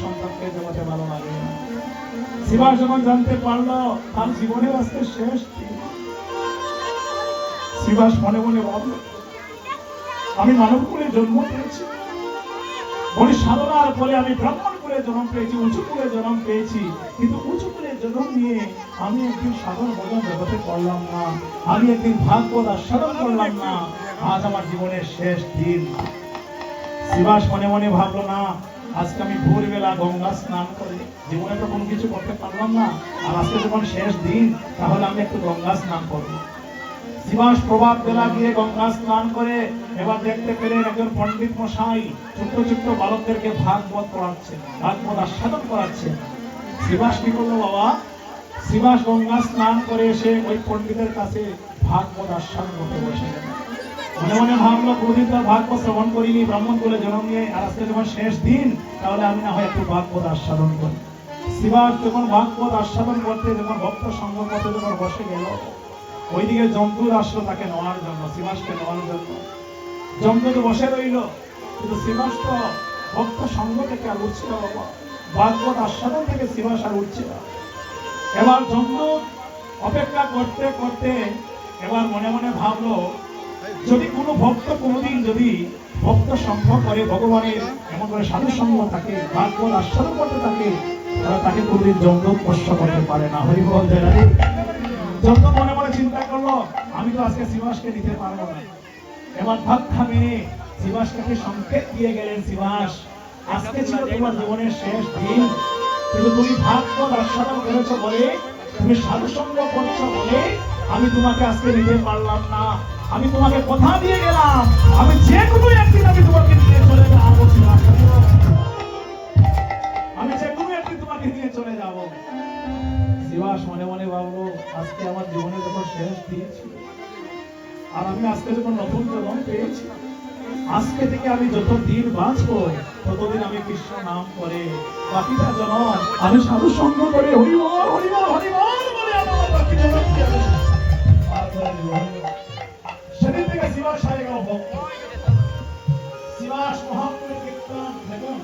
সন্তানকে জগতে ভালো লাগে না। শিবাস যখন জানতে পারলো তার জীবনের আজকে শেষ দিন, শিবাস মনে মনে ভাবল, আমি মানব কুলে জন্ম পেয়েছি, বলি সাধনার ফলে আমি ব্রাহ্মণ কুলে জন্ম পেয়েছি, উঁচু কুলে জন্ম পেয়েছি, কিন্তু উঁচু কুলে জন্ম নিয়ে আমি একদিন সাধন ভজন জগতে করলাম না, আমি একদিন ভাগবত আস্বাদন করলাম না, আজ আমার জীবনের শেষ দিন। শিবাস মনে মনে ভাবলো, না আজকে আমি ভোরবেলা গঙ্গা স্নান করে, জীবনে তো কোনো কিছু করতে পারলাম না, আর আজকে যখন শেষ দিন তাহলে আমি একটু গঙ্গা স্নান করবো। শিবাস প্রভাত বেলা গিয়ে গঙ্গা স্নান করে এবার দেখতে পেলেন একজন পণ্ডিত মশাই ছোট্ট ছোট্ট বালকদেরকে ভাগবত পড়াচ্ছে, ভাগবত আস্বাদন করাচ্ছে। শিবাস কি করলো বাবা, শিবাস গঙ্গা স্নান করে এসে ওই পণ্ডিতের কাছে ভাগবত আস্বাদন করতে বসে গেল। মনে মনে ভাবলো, প্রতিদিন তার ভাগবত শ্রবণ করিনি, ব্রাহ্মণ কুলে জন্ম নিয়ে, আর আজকে যখন শেষ দিন তাহলে আমি না হয় একটু ভাগবত আস্বাদন করি। শিবাস যখন ভাগবত আস্বাদন করতে, যখন ভক্ত সঙ্গ করতে যখন বসে গেল, ওইদিকে যমদূত আসলো তাকে নেওয়ার জন্য, শিবাসকে নেওয়ার জন্য। যমদূত বসে রইল, কিন্তু শিবাস তো ভক্ত সঙ্গ থেকে আর উঠছে না বাবা, ভাগবত আস্বাদন থেকে শিবাস আর উঠছে না। এবার যমদূত অপেক্ষা করতে করতে এবার মনে মনে ভাবলো, যদি কোনো ভক্ত কোনোদিন যদি ভক্ত সঙ্গ করে, ভগবানের এমন করে সাধু সঙ্গ থাকে, ভাগবত আস্বাদন করতে থাকে, তারা তাকে কোনোদিন যমদূত স্পর্শ করতে পারে না। হরি বল জয় রাধে। যমদূত মনে মনে চিন্তা করলো, আমি তো আজকে শিবাসকে নিতে পারবো না। এবার ধাক্কা মেরে শিবাসকে সংকেত দিয়ে গেলেন, শিবাস আজকে ছিল তোমার জীবনের শেষ দিন, কিন্তু তুমি ভাগবত আস্বাদন করেছো বলে, তুমি সাধু সঙ্গ করছো বলে আমি তোমাকে আজকে নিতে পারলাম না। আমি তোমাকে কথা দিয়ে গেলাম, আমি যে কোনো একদিন আমি তোমাকে নিয়ে চলে যাবো শিবাস, আমি যে কোনো একদিন তোমাকে নিয়ে চলে যাবো। শিবাস মনে মনে ভাবলো, আজকে আমার জীবনে যখন শেষ দিন ছিল, আর আমি আজকে যখন নতুন জন্ম পেয়েছি, আজকে থেকে আমি যত দিন বাঁচবো ততদিন আমি কৃষ্ণ নাম করে, বাকিটা জন্ম আমি সাধু সঙ্গ করে হরি বল হরি বল হরি বল বলে আমার বাকি জীবনকে আমি পার করে দেব। সেদিন থেকে শিবাস হয়ে গেল ভক্ত। শিবাস মহাপুরের কীর্তন দেখুন,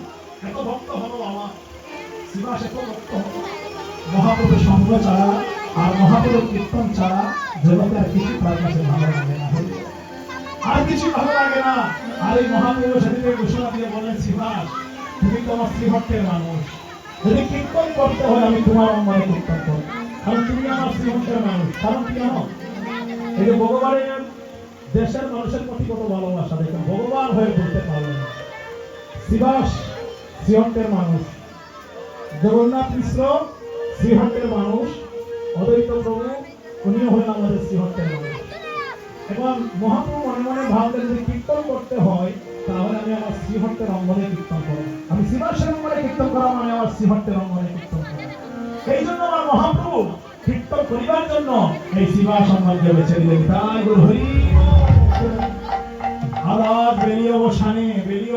এত ভক্ত হলো আমার শিবাস, এত ভক্ত হলো। মহাপুরের সঙ্গ ছাড়া আর মহাপুরের কীর্তন ছাড়া জগতে আর কিছু তার কাছে ভালো লাগে না, আর কিছু ভালো লাগে না। আর এই মহাপুরুষ সেদিকে ঘোষণা দিয়ে বললেন, শিবাস তুমি তো আমার শ্রীভক্তের মানুষ, যদি কীর্তন করতে হয় আমি তোমার অঙ্গনে কীর্তন করবো, কারণ তুমি আমার শ্রীভক্তের মানুষ। কারণ কি জানো, এই যে ভগবানের দেশের মানুষের প্রতি কত ভালোবাসা, দেখেন ভগবান হয়ে বলতে পারলেন না। শিবাস শ্রীহট্টের মানুষ, জগন্নাথ মিশ্র শ্রীহট্টের মানুষ, অদ্বৈত প্রভু উনিও হলেন আমাদের শ্রীহট্টের মানুষ। এবং মহাপ্রভু মনে মনে ভাবলেন, যদি কীর্তন করতে হয় তাহলে আমি আমার শ্রীহট্টের অঙ্গনে কীর্তন করবো, আমি শিবাসের অঙ্গনে কীর্তন করা মানে আমার শ্রীহট্টের অঙ্গনে কীর্তন করা। এই জন্য আমার মহাপ্রভু কীর্তন করিবার জন্য এই শিবাস অঙ্গনকে বেছে দিলেন। তাই গুরু হরি। আজ বেলি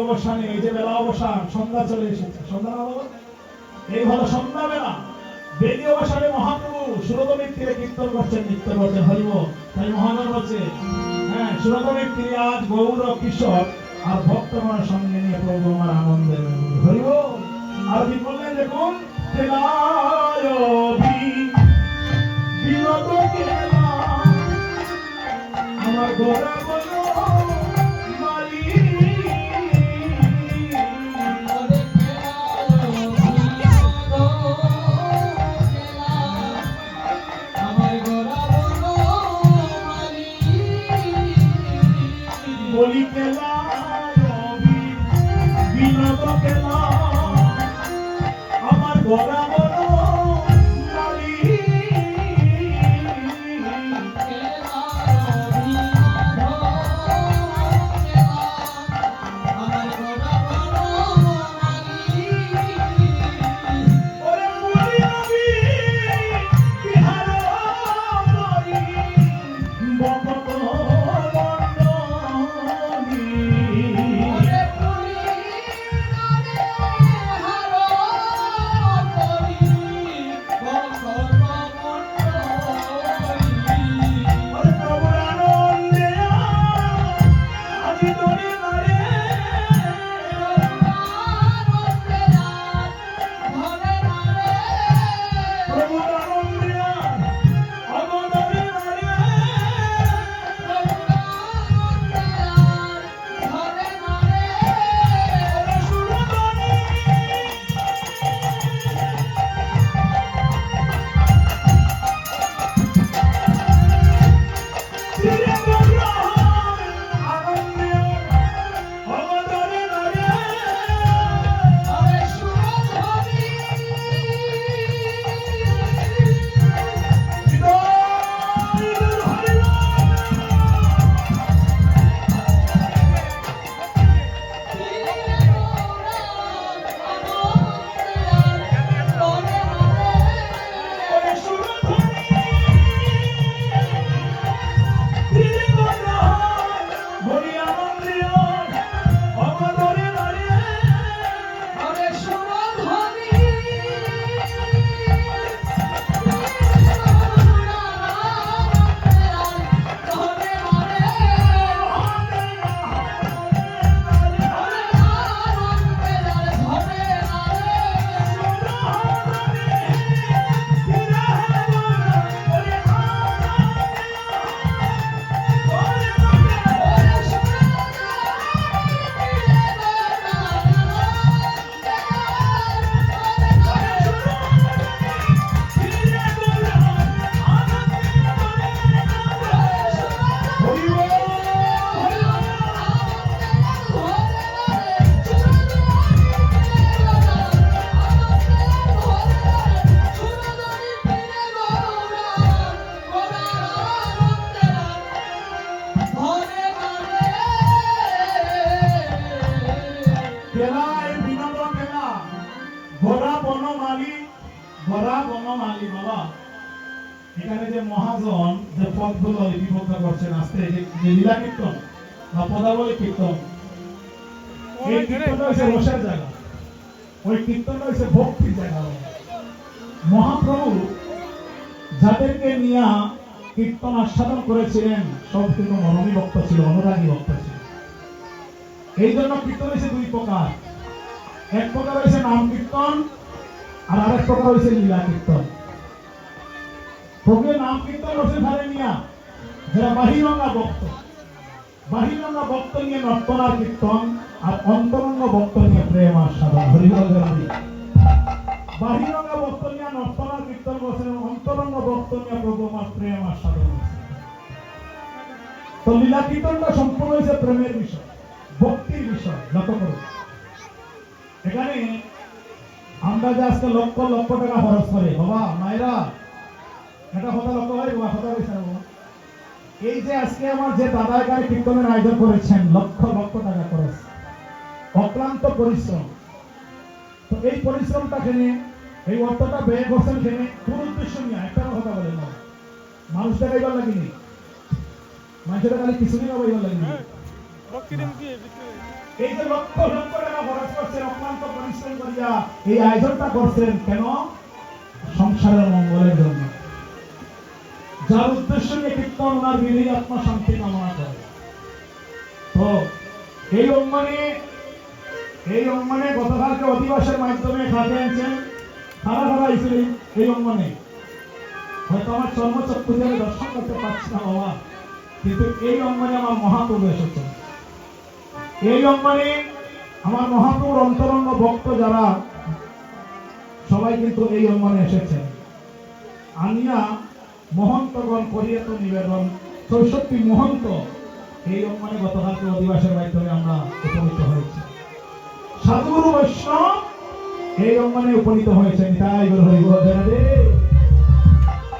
অবসানে এই যে বেলা অবসান, সন্ধ্যা চলে এসেছে, সন্ধ্যা এই হলো সন্ধ্যা বেলা। বেলি অবসানে মহাপ্রভু সুরতমের তীরে কীর্তন করছেন, নৃত্য করছেন, হরিব। তাই মহাজন বলছে, হ্যাঁ সুরতমের তীরে আজ গৌর কিশোর আর ভক্তগণের সঙ্গে নিয়ে প্রভু আমার আনন্দের হরিব। আর কি বললেন দেখুন, আমার গোরা বলো বলি কেলা বিনোদ কেলা আমার গোরা বলো মালি বনমালী, ভরা বনমালী বাবা। এখানে যে মহাজন যে পদগুলো লিপিবদ্ধ করছেন আস্তে, যে লীলা কীর্তন বা পদাবলী কীর্তন, এই কীর্তনটা হচ্ছে রসের জায়গা, ওই কীর্তনটা হচ্ছে ভক্তির জায়গা। মহাপ্রভু যাদেরকে নিয়ে কীর্তন আস্বাদন করেছিলেন সব কিন্তু মরমী ভক্ত ছিল, অনুরাগী ভক্ত ছিল। এই জন্য কীর্তন হয়েছে দুই প্রকার, এক প্রকার হয়েছে নাম কীর্তন আর আরেক প্রকার হয়েছে লীলা কীর্তন। প্রভুর নাম কীর্তন রসে ধারে নিয়া যারা বাহিরঙ্গা ভক্ত, বাহিরঙ্গা ভক্ত নিয়ে নর্তনার কীর্তন, আর অন্তরঙ্গ ভক্ত নিয়ে প্রেম আস্বাদন। হরিবল হরি। বাহিরঙ্গা ভক্ত নিয়ে নর্তনার কীর্তন বসেন, অন্তরঙ্গ ভক্ত নিয়ে প্রভু আমার প্রেম আস্বাদন। তো লীলা কীর্তনটা সম্পূর্ণ হয়েছে প্রেমের বিষয়, ভক্তির বিষয়। লক্ষ্য করুন, এখানে আমরা যে আজকে লক্ষ লক্ষ টাকা খরচ করে বাবা মায়েরা, এটা কথা লক্ষ্য হয় বাবা, কথা হয়েছে বাবা। এই যে আজকে আমার যে দাদা এখানে কীর্তনের আয়োজন করেছেন, লক্ষ লক্ষ টাকা খরচ, অক্লান্ত পরিশ্রম। তো এই পরিশ্রমটা খেনে, এই অর্থটা ব্যয় করছেন খেনে কোন উদ্দেশ্য নিয়ে? একটা কথা বলেন না, মানুষটা গাইবার লাগেনি, মানুষের খালি কিছুদিন গাইবার লাগেনি। এই যে লক্ষ লক্ষ টাকা খরচ করছেন, অক্লান্ত পরিশ্রম করিয়া এই আয়োজনটা করছেন কেন? সংসারের মঙ্গলের জন্য। যার উদ্দেশ্য নিয়ে কীর্তন, ওনার বিধি আত্মা শান্তি কামনা করে। তো এই অঙ্গনে গতকালকে অধিবাসের মাধ্যমে খাতে আনছেন, খারা আইছিলেন এই অঙ্গনে। হয়তো আমার চর্মচক্ষু দিয়ে দর্শন করতে পারছি না বাবা, কিন্তু এই অঙ্গনে আমার মহাপ্রভু এসেছেন। এই অঙ্গনে আমার মহাপ্রভুর অন্তরঙ্গ ভক্ত যারা সবাই কিন্তু এই অঙ্গনে এসেছেন। আনিয়া মহন্তগণ করিয়ে তো নিবেদন, ৬৪ মহন্ত এই অঙ্গনে গতকালকে অধিবাসের মাধ্যমে আমরা উপনীত হয়েছি। সাধুগুরু বৈষ্ণব এই অঙ্গনে উপনীত হয়েছেন। তাই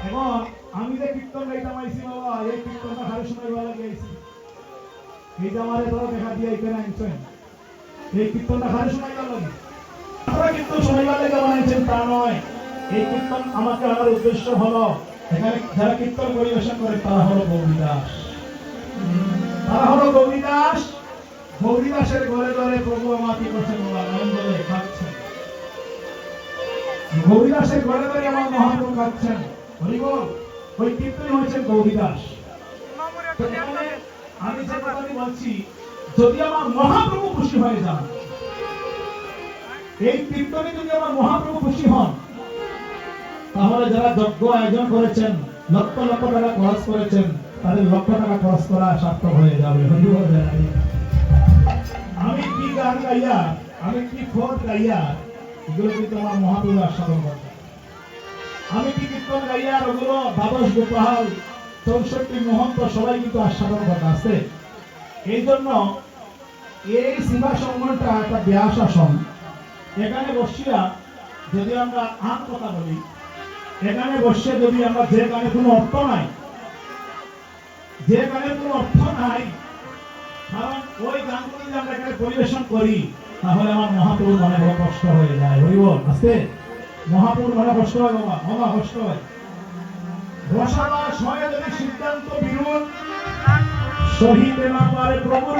এবং আমি যে কীর্তন গাইতাম আইছি বাবা, এই কীর্তনটা হারে শোনাই ভালো গেছি। এই যে আমার এত দেখা দিয়ে এখানে আনছেন, এই কীর্তনটা হারে শোনাই ভালো লাগে। আপনারা কীর্তন শোনাইবার লেগে বানাইছেন তা নয়। এই কীর্তন আমাকে আমার উদ্দেশ্য হলো, এখানে যারা কীর্তন পরিবেশন করে তারা হলো গৌরীদাস, তারা হলো গৌরীদাস। গৌরীদাসের ঘরে ঘরে প্রভু আমার কি করছেন বাবা, নয়ন বলে খাচ্ছেন। গৌরীদাসের ঘরে ঘরে আমার মহাপ্রভু খাচ্ছেন। হরিবল। ওই কীর্তন হয়েছেন গৌরীদাস। আমি যে কথাটি বলছি, যদি আমার মহাপ্রভু খুশি হয়ে যান, এই কীর্তনে যদি আমার মহাপ্রভু খুশি হন, তাহলে যারা যজ্ঞ আয়োজন করেছেন, লক্ষ লক্ষ টাকা খরচ করেছেন, তাদের লক্ষ টাকা খরচ করা সার্থক হয়ে যাবে। আমি কি গান গাইয়া, আমি কি ফোর গাইয়া, এগুলো কিন্তু আমার মহাপ্রভু আস্বাদন করবে। আমি কি কীর্তন গাইয়া, ওগুলো দ্বাদশ গোপাল, ৬৪ মহন্ত সবাই কিন্তু আস্বাদন করতে আছে। এই জন্য এই সিংহাসনটা একটা ব্যাস আসন। এখানে বসিয়া যদি আমরা আন কথা বলি, এখানে বসে যদি আমরা যে গানে কোনো অর্থ নাই, যে গানের কোনো অর্থ নাই, কারণ ওই গানগুলো যদি আমরা এখানে পরিবেশন করি, তাহলে আমার মহাপ্রভুর মনে বড় কষ্ট হয়ে যায়। হরিবল। আস্তে। মহাপ্রভুর মনে কষ্ট হয় বাবা, বাবা কষ্ট হয়। রসাবাস হয় যদি সিদ্ধান্ত বিরোধ সহিতে না পারে প্রভুর